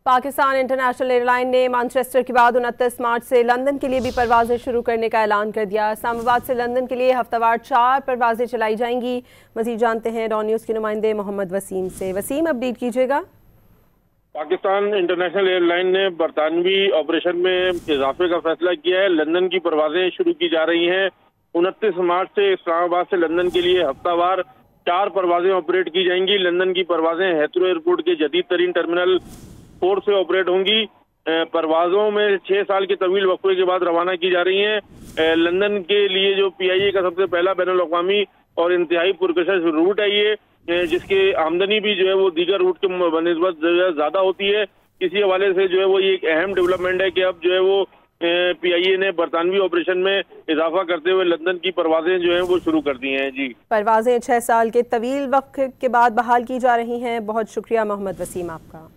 Pakistan international airline ने Manchester के बाद 29 मार्च से लंदन के लिए भी परवाजें शुरू करने का ऐलान कर दिया। इस्लामाबाद से लंदन के लिए हफ्तावार 4 परवाजें चलाई जाएंगी। मजीद जानते हैं डॉन न्यूज़ के नुमाइंदे मोहम्मद वसीम से। वसीम, अपडेट कीजिएगा। पाकिस्तान इंटरनेशनल एयरलाइन ने बरतानवी ऑपरेशन में इजाफे का फैसला किया है। लंदन की परवाजें शुरू की जा रही हैं। 29 मार्च से इस्लामाबाद से लंदन के लिए हफ्तावार 4 परवाजें ऑपरेट की जाएंगी। लंदन की परवाजें हेथरो एयरपोर्ट के जदीद तरीन टर्मिनल 4 से ऑपरेट होंगी। परवाजों में 6 साल के तवील वक्फे के बाद रवाना की जा रही हैं। लंदन के लिए जो PIA का सबसे पहला बैनुल अक़वामी और इंतहाई पुरकशिश रूट है ये, जिसके आमदनी भी जो है वो दीगर रूट के बनिस्बत ज्यादा होती है। इसी हवाले से जो है वो ये एक अहम डेवलपमेंट है कि अब जो है वो PIA ने बरतानवी ऑपरेशन में इजाफा करते हुए लंदन की परवाजें जो हैं वो शुरू कर दी हैं। जी, परवाजें 6 साल के तवील वक्त के बाद बहाल की जा रही हैं। बहुत शुक्रिया मोहम्मद वसीम आपका।